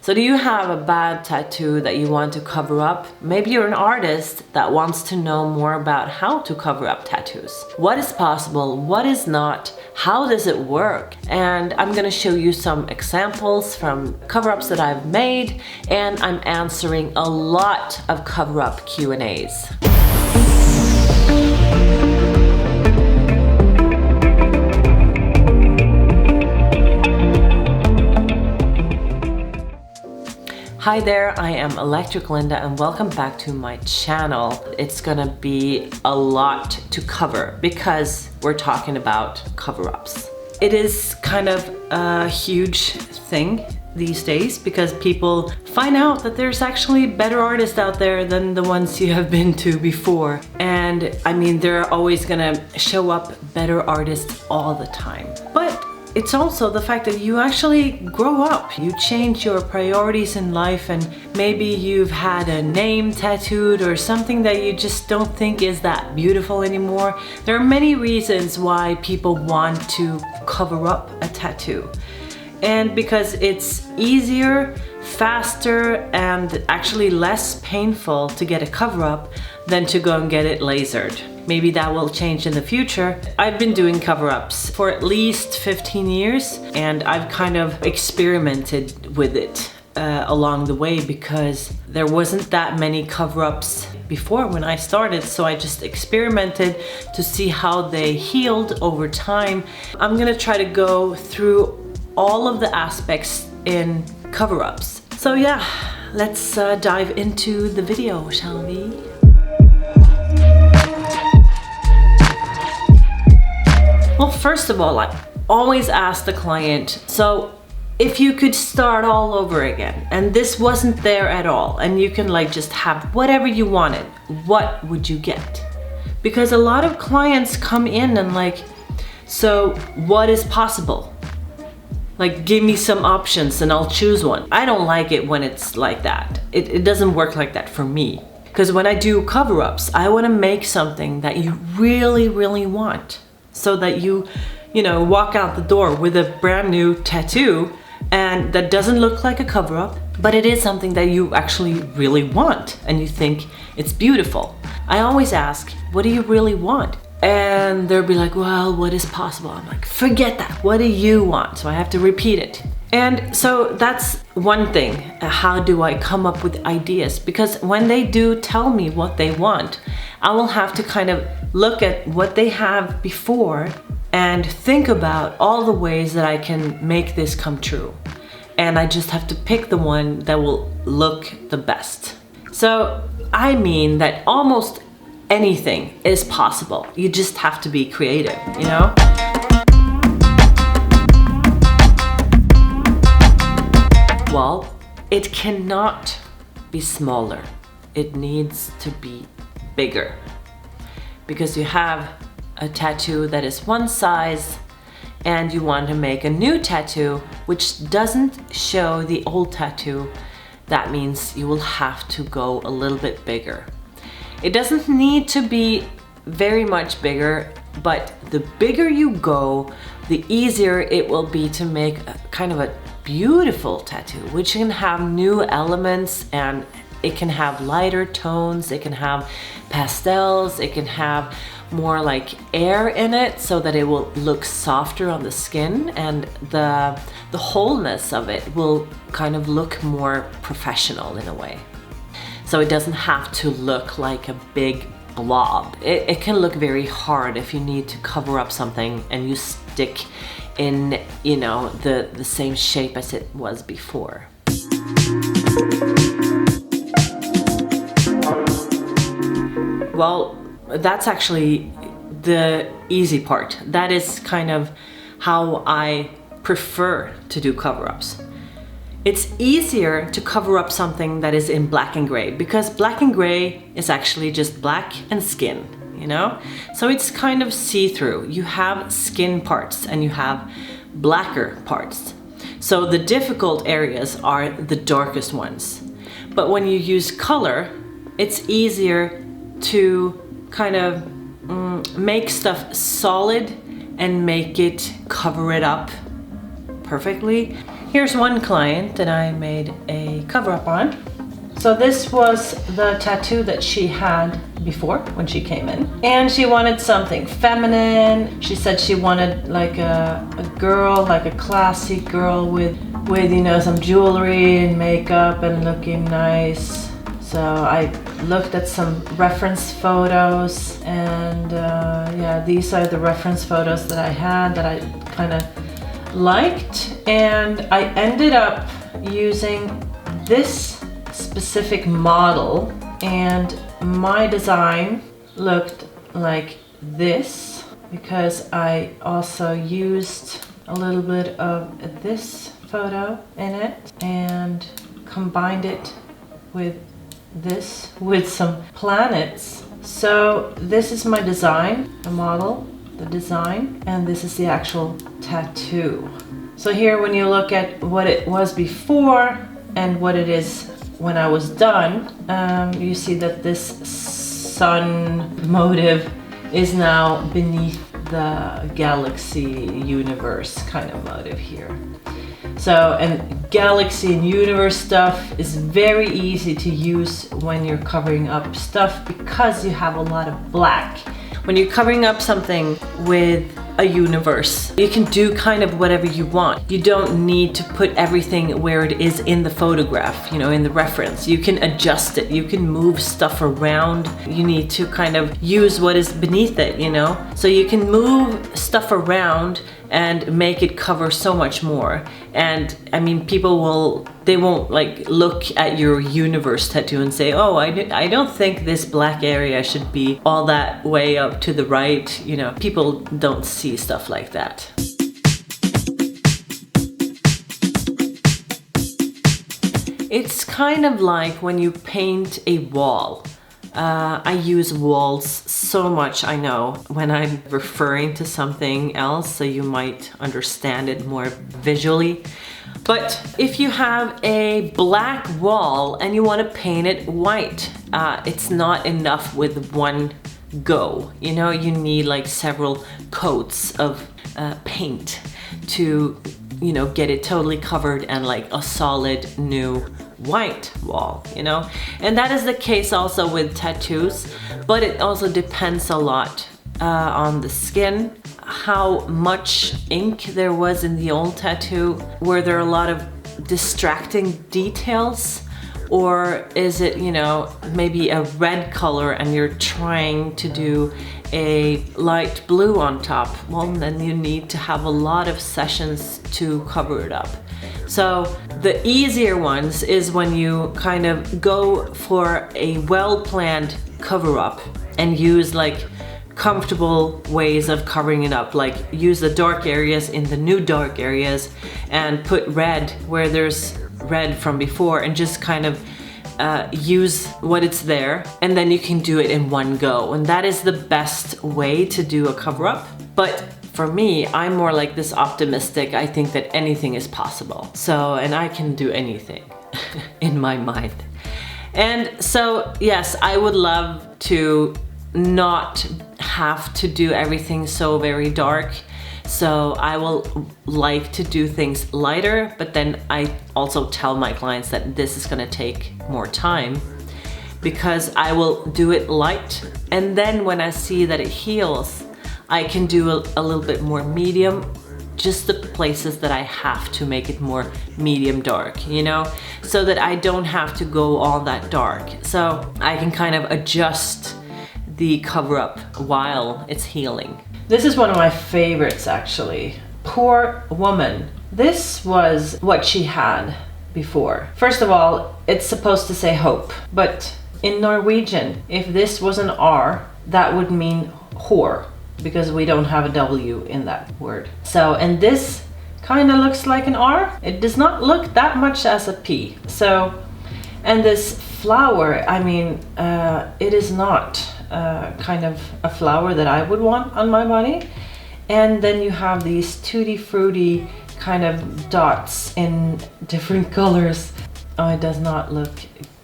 So do you have a bad tattoo that you want to cover up? Maybe you're an artist that wants to know more about how to cover up tattoos. What is possible? What is not? How does it work? And I'm gonna show you some examples from cover-ups that I've made, and I'm answering a lot of cover-up Q&As. Hi there, I am Electric Linda and welcome back to my channel. It's gonna be a lot to cover because we're talking about cover-ups. It is kind of a huge thing these days because people find out that there's actually better artists out there than the ones you have been to before. And I mean, they're always gonna show up better artists all the time. But it's also the fact that you actually grow up, you change your priorities in life, and maybe you've had a name tattooed or something that you just don't think is that beautiful anymore. There are many reasons why people want to cover up a tattoo. And because it's easier, faster, and actually less painful to get a cover-up than to go and get it lasered. Maybe that will change in the future. I've been doing cover-ups for at least 15 years and I've kind of experimented with it along the way because there wasn't that many cover-ups before when I started, so I just experimented to see how they healed over time. I'm gonna try to go through all of the aspects in cover-ups. So yeah, let's dive into the video, shall we? Well, first of all, I always ask the client, so if you could start all over again and this wasn't there at all and you can like just have whatever you wanted, what would you get? Because a lot of clients come in and like, so what is possible? Like, give me some options and I'll choose one. I don't like it when it's like that. It doesn't work like that for me. Because when I do cover-ups, I want to make something that you really, really want. So that you know, walk out the door with a brand new tattoo and that doesn't look like a cover-up, but it is something that you actually really want and you think it's beautiful. I always ask, what do you really want? And they'll be like, well, what is possible? I'm like, forget that. What do you want? So I have to repeat it. And so that's one thing. How do I come up with ideas? Because when they do tell me what they want, I will have to kind of look at what they have before and think about all the ways that I can make this come true. And I just have to pick the one that will look the best. So I mean that almost anything is possible. You just have to be creative, you know? Well, it cannot be smaller. It needs to be bigger. Because you have a tattoo that is one size and you want to make a new tattoo which doesn't show the old tattoo, that means you will have to go a little bit bigger. It doesn't need to be very much bigger, but the bigger you go, the easier it will be to make a kind of a beautiful tattoo, which can have new elements and it can have lighter tones, it can have pastels, it can have more like air in it so that it will look softer on the skin and the wholeness of it will kind of look more professional in a way. So it doesn't have to look like a big blob. It can look very hard if you need to cover up something and you stick in, you know, the same shape as it was before. Well, that's actually the easy part. That is kind of how I prefer to do cover-ups. It's easier to cover up something that is in black and gray because black and gray is actually just black and skin, you know? So it's kind of see-through. You have skin parts and you have blacker parts. So the difficult areas are the darkest ones. But when you use color, it's easier to kind of make stuff solid and make it cover it up perfectly. Here's one client that I made a cover-up on. So this was the tattoo that she had before when she came in. And she wanted something feminine. She said she wanted like a girl, like a classy girl with you know, some jewelry and makeup and looking nice. So I looked at some reference photos, and yeah, these are the reference photos that I had that I kind of liked. And I ended up using this specific model, and my design looked like this because I also used a little bit of this photo in it and combined it with this with some planets. So this is my design, the model, the design, and this is the actual tattoo. So here when you look at what it was before and what it is when I was done, you see that this sun motive is now beneath the galaxy universe kind of motive here. So, and galaxy and universe stuff is very easy to use when you're covering up stuff because you have a lot of black. When you're covering up something with a universe, you can do kind of whatever you want. You don't need to put everything where it is in the photograph, you know, in the reference. You can adjust it, you can move stuff around. You need to kind of use what is beneath it, you know? So you can move stuff around and make it cover so much more. And I mean, they won't like look at your universe tattoo and say, oh, I don't think this black area should be all that way up to the right. You know, people don't see stuff like that. It's kind of like when you paint a wall. I use walls so much, I know, when I'm referring to something else, so you might understand it more visually. But if you have a black wall and you want to paint it white, it's not enough with one go. You know, you need like several coats of paint to, you know, get it totally covered and like a solid new white wall, you know? And that is the case also with tattoos, but it also depends a lot on the skin, how much ink there was in the old tattoo. Were there a lot of distracting details? Or is it, you know, maybe a red color and you're trying to do a light blue on top? Well, then you need to have a lot of sessions to cover it up. So the easier ones is when you kind of go for a well-planned cover-up and use like comfortable ways of covering it up, like use the dark areas in the new dark areas and put red where there's red from before, and just kind of use what it's there, and then you can do it in one go. And that is the best way to do a cover-up. But for me, I'm more like this optimistic. I think that anything is possible. So, and I can do anything in my mind. And so, yes, I would love to not have to do everything so very dark. So I will like to do things lighter, but then I also tell my clients that this is gonna take more time because I will do it light. And then when I see that it heals, I can do a little bit more medium, just the places that I have to make it more medium dark, you know, so that I don't have to go all that dark. So I can kind of adjust the cover up while it's healing. This is one of my favorites actually. Poor woman. This was what she had before. First of all, it's supposed to say hope, but in Norwegian, if this was an R, that would mean whore, because we don't have a W in that word. So, and this kind of looks like an R. It does not look that much as a P. So, and this flower, I mean, it is not kind of a flower that I would want on my body. And then you have these tutti frutti kind of dots in different colors. Oh, it does not look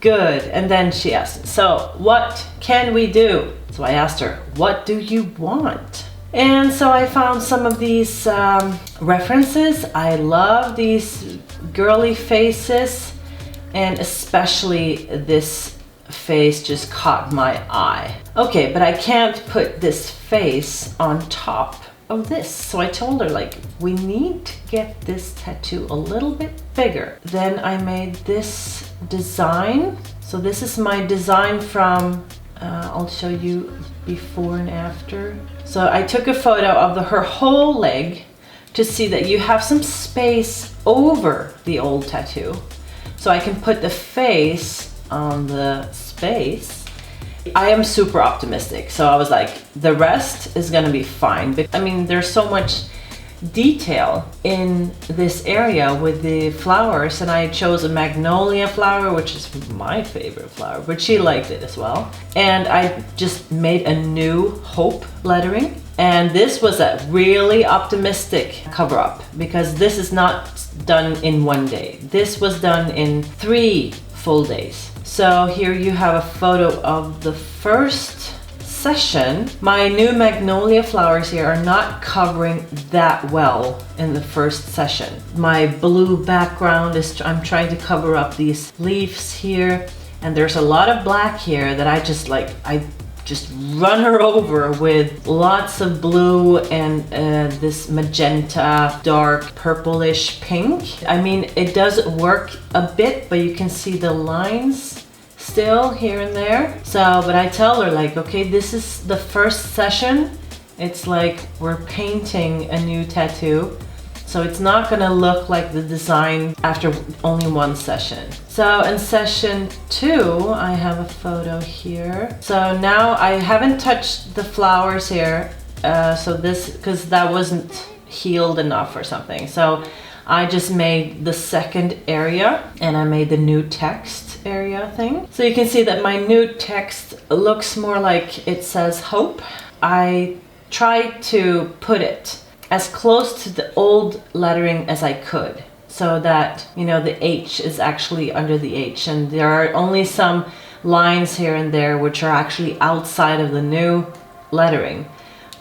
good. And then she asked, so what can we do? So I asked her, what do you want? And so I found some of these references. I love these girly faces, and especially this face just caught my eye. Okay, but I can't put this face on top of this. So I told her, like, we need to get this tattoo a little bit bigger. Then I made this design. So this is my design from, I'll show you before and after. So I took a photo of her whole leg to see that you have some space over the old tattoo. So I can put the face on the space. I am super optimistic. So I was like, the rest is gonna be fine. But I mean, there's so much detail in this area with the flowers, and I chose a magnolia flower, which is my favorite flower, but she liked it as well. And I just made a new hope lettering, and this was a really optimistic cover up because this is not done in one day. This was done in 3 full days. So here you have a photo of the first session. My new magnolia flowers here are not covering that well in the first session. My blue background is, I'm trying to cover up these leaves here, and there's a lot of black here that I just run her over with lots of blue and this magenta, dark purplish pink. I mean, it does work a bit, but you can see the lines still here and there. So, but I tell her, like, okay, this is the first session. It's like we're painting a new tattoo. So it's not gonna look like the design after only 1 session. So in session 2, I have a photo here. So now I haven't touched the flowers here. So this, because that wasn't healed enough or something. So I just made the second area, and I made the new text area thing. So you can see that my new text looks more like it says hope. I tried to put it as close to the old lettering as I could, so that, you know, the H is actually under the H, and there are only some lines here and there which are actually outside of the new lettering.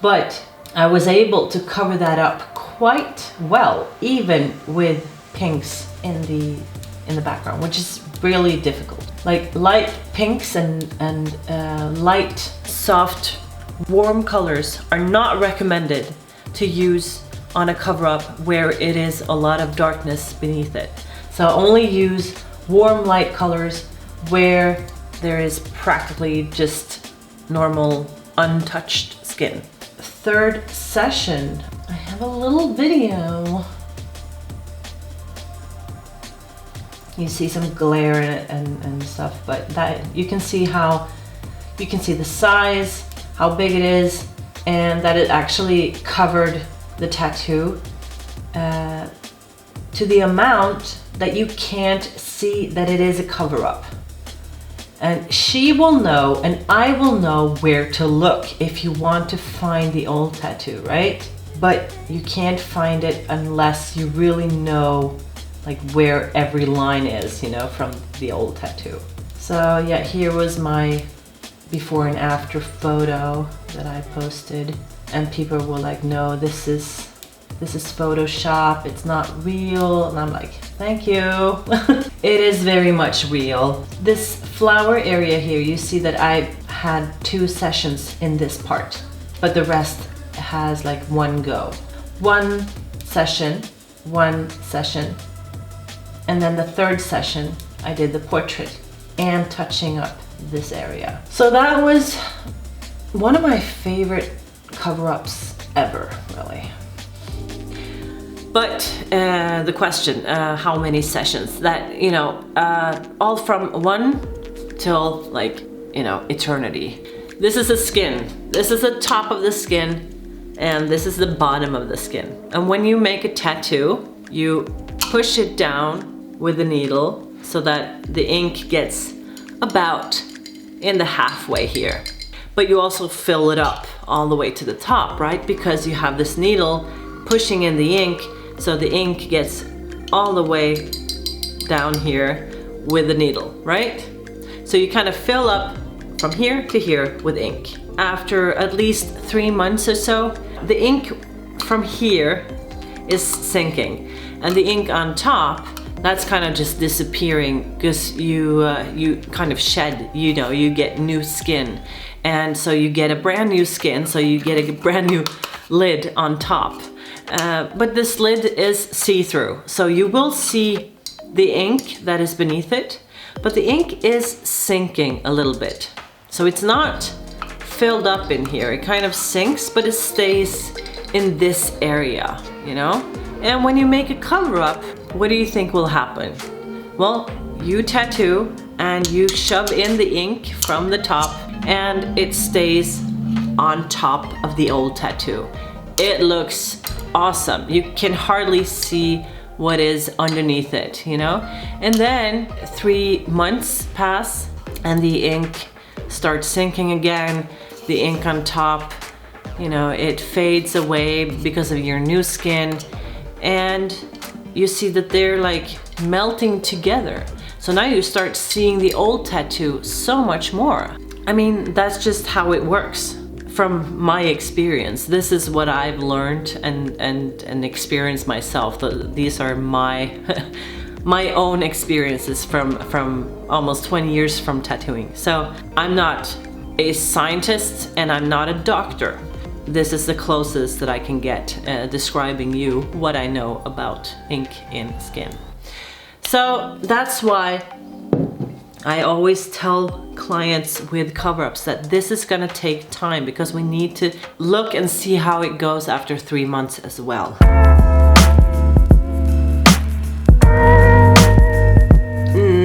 But I was able to cover that up quite well, even with pinks in the background, which is really difficult. Like light pinks and light, soft, warm colors are not recommended to use on a cover up where it is a lot of darkness beneath it. So only use warm light colors where there is practically just normal untouched skin. Third session, I have a little video. You see some glare in it and stuff, but that you can see the size, how big it is, and that it actually covered the tattoo to the amount that you can't see that it is a cover-up. And she will know, and I will know where to look if you want to find the old tattoo, right? But you can't find it unless you really know like where every line is, you know, from the old tattoo. So yeah, here was my before and after photo that I posted, and people were like, no, this is Photoshop, it's not real. And I'm like, thank you. It is very much real. This flower area here, you see that I had 2 sessions in this part, but the rest has like 1 go. 1 session, 1 session, and then the 3rd session I did the portrait and touching up this area. So that was one of my favorite cover-ups ever, really. But the question, how many sessions? That, you know, all from 1 till like, you know, eternity. This is the skin. This is the top of the skin, and this is the bottom of the skin. And when you make a tattoo, you push it down with the needle so that the ink gets about in the halfway here. But you also fill it up all the way to the top, right? Because you have this needle pushing in the ink, so the ink gets all the way down here with the needle, right? So you kind of fill up from here to here with ink. after at least 3 months or so, the ink from here is sinking, and the ink on top, that's kind of just disappearing because you kind of shed, you know, you get new skin, and so you get a brand new skin, so you get a brand new lid on top. But this lid is see-through, so you will see the ink that is beneath it, but the ink is sinking a little bit. So it's not filled up in here, it kind of sinks, but it stays in this area, you know? And when you make a cover-up, what do you think will happen? Well, you tattoo and you shove in the ink from the top and it stays on top of the old tattoo. It looks awesome. You can hardly see what is underneath it, you know? And then 3 months pass and the ink starts sinking again. The ink on top, you know, it fades away because of your new skin, and you see that they're like melting together. So now you start seeing the old tattoo so much more. I mean, that's just how it works. From my experience, this is what I've learned and experienced myself. These are my my own experiences from almost 20 years from tattooing. So I'm not a scientist and I'm not a doctor. This is the closest that I can get describing you what I know about ink in skin. So that's why I always tell clients with cover-ups that this is gonna take time, because we need to look and see how it goes after 3 months as well.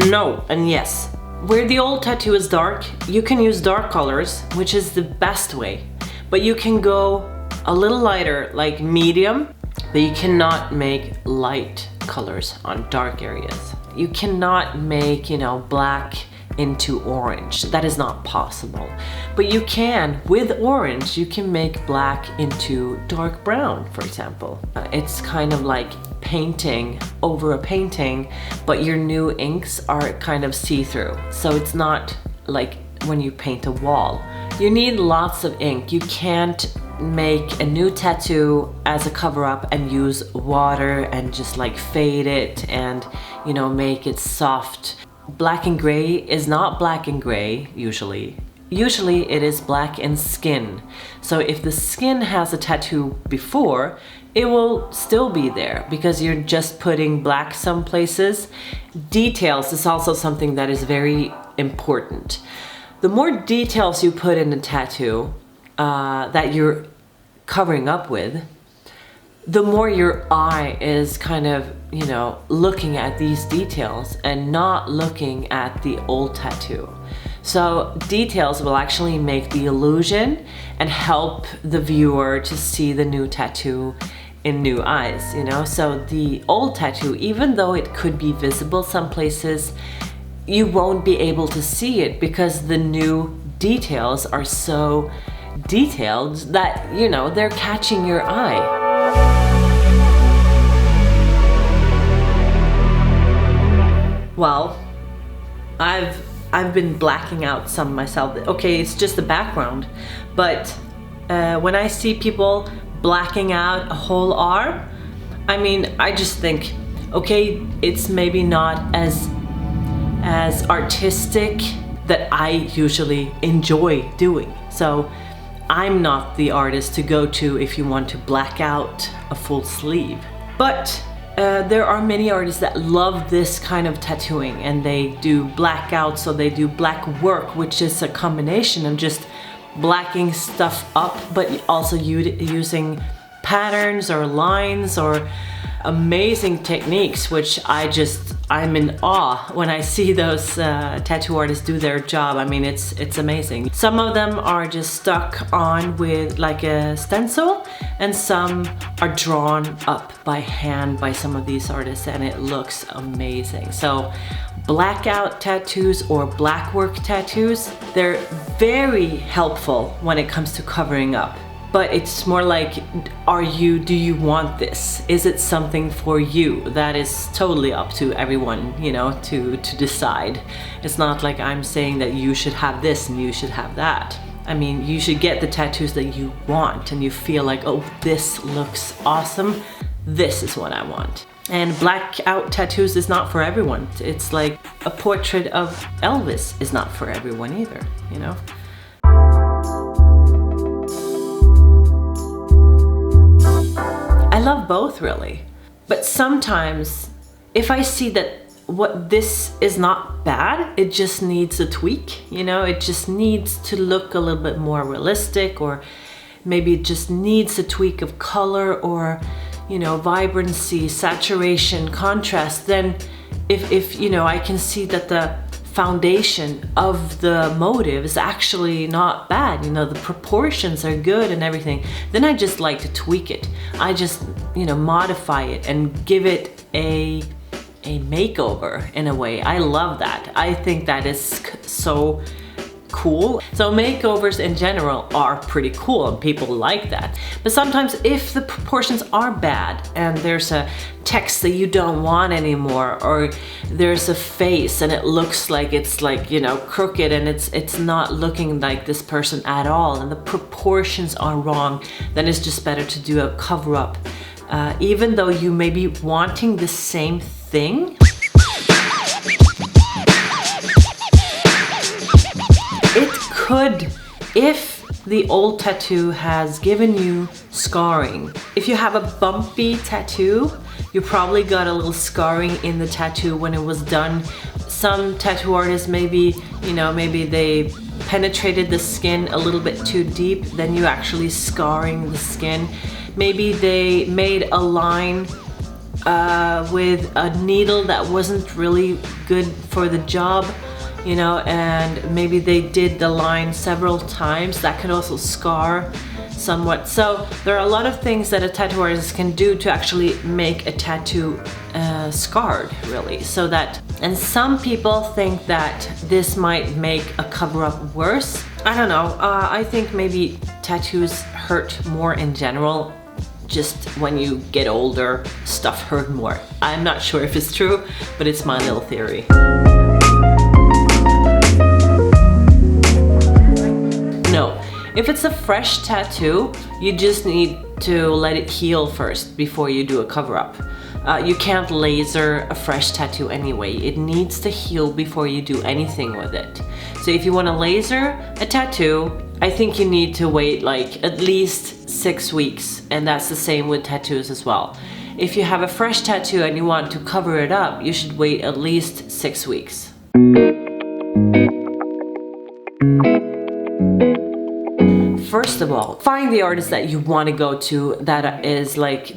No and yes. Where the old tattoo is dark, you can use dark colors, which is the best way. But you can go a little lighter, like medium, but you cannot make light colors on dark areas. You cannot make, you know, black into orange. That is not possible. But you can, with orange, you can make black into dark brown, for example. It's kind of like painting over a painting, but your new inks are kind of see-through. So it's not like when you paint a wall. You need lots of ink. You can't make a new tattoo as a cover-up and use water and just like fade it and, you know, make it soft. Black and gray is not black and gray usually. Usually it is black and skin. So if the skin has a tattoo before, it will still be there because you're just putting black some places. Details is also something that is very important. The more details you put in a tattoo that you're covering up with, the more your eye is kind of, you know, looking at these details and not looking at the old tattoo. So details will actually make the illusion and help the viewer to see the new tattoo in new eyes, you know? So the old tattoo, even though it could be visible some places, you won't be able to see it because the new details are so detailed that, you know, they're catching your eye. Well, I've been blacking out some myself. Okay, it's just the background, but when I see people blacking out a whole arm, I mean, I just think, okay, it's maybe not as artistic that I usually enjoy doing. So I'm not the artist to go to if you want to black out a full sleeve. But there are many artists that love this kind of tattooing and they do blackouts, so they do black work, which is a combination of just blacking stuff up, but also using patterns or lines or amazing techniques, which I'm in awe when I see those tattoo artists do their job. I mean, it's amazing. Some of them are just stuck on with like a stencil, and some are drawn up by hand by some of these artists, and it looks amazing. So blackout tattoos or black work tattoos, they're very helpful when it comes to covering up. But it's more like, do you want this? Is it something for you? That is totally up to everyone, you know, to decide. It's not like I'm saying that you should have this and you should have that. I mean, you should get the tattoos that you want and you feel like, oh, this looks awesome. This is what I want. And blackout tattoos is not for everyone. It's like a portrait of Elvis is not for everyone either, you know? I love both really. But sometimes if I see that what this is not bad, it just needs a tweak, you know, it just needs to look a little bit more realistic, or maybe it just needs a tweak of color or, you know, vibrancy, saturation, contrast, then if you know, I can see that the foundation of the motive is actually not bad, you know, the proportions are good and everything, then I just like to tweak it. I just, you know, modify it and give it a makeover in a way. I love that. I think that is so cool. So makeovers in general are pretty cool and people like that. But sometimes if the proportions are bad and there's a text that you don't want anymore, or there's a face and it looks like it's like, you know, crooked and it's not looking like this person at all, and the proportions are wrong, then it's just better to do a cover up. Even though you may be wanting the same thing, it could, if the old tattoo has given you scarring. If you have a bumpy tattoo, you probably got a little scarring in the tattoo when it was done. Some tattoo artists maybe, you know, maybe they penetrated the skin a little bit too deep, then you actually scarring the skin. Maybe they made a line with a needle that wasn't really good for the job, you know, and maybe they did the line several times. That could also scar somewhat. So there are a lot of things that a tattoo artist can do to actually make a tattoo scarred, really. So that, and some people think that this might make a cover-up worse. I don't know. I think maybe tattoos hurt more in general. Just when you get older, stuff hurt more. I'm not sure if it's true, but it's my little theory. No, if it's a fresh tattoo, you just need to let it heal first before you do a cover-up. You can't laser a fresh tattoo anyway. It needs to heal before you do anything with it. So if you want to laser a tattoo, I think you need to wait like at least 6 weeks, and that's the same with tattoos as well. If you have a fresh tattoo and you want to cover it up, you should wait at least 6 weeks. First of all, find the artist that you want to go to that is like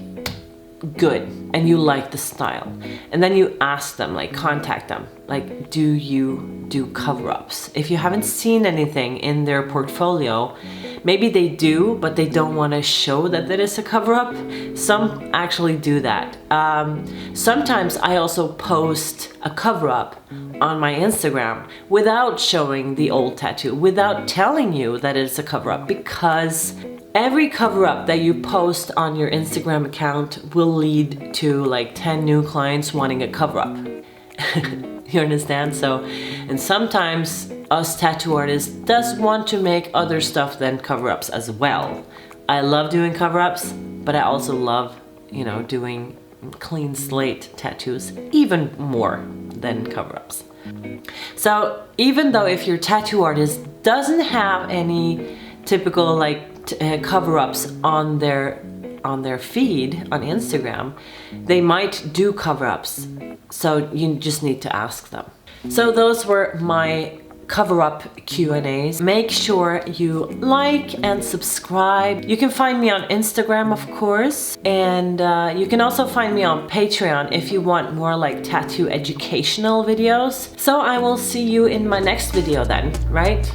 good and you like the style, and then you ask them, like contact them, like, do you do cover-ups? If you haven't seen anything in their portfolio, maybe they do, but they don't want to show that it is a cover-up. Some actually do that. Sometimes I also post a cover-up on my Instagram without showing the old tattoo, without telling you that it's a cover-up, because every cover-up that you post on your Instagram account will lead to like 10 new clients wanting a cover-up. You understand? So, and sometimes us tattoo artists does want to make other stuff than cover-ups as well. I love doing cover-ups, but I also love, you know, doing clean slate tattoos even more than cover-ups. So even though if your tattoo artist doesn't have any typical like cover-ups on their feed on Instagram, they might do cover-ups, so you just need to ask them. So those were my cover-up Q&As. Make sure you like and subscribe. You can find me on Instagram, of course, and you can also find me on Patreon if you want more like tattoo educational videos. So I will see you in my next video then, right?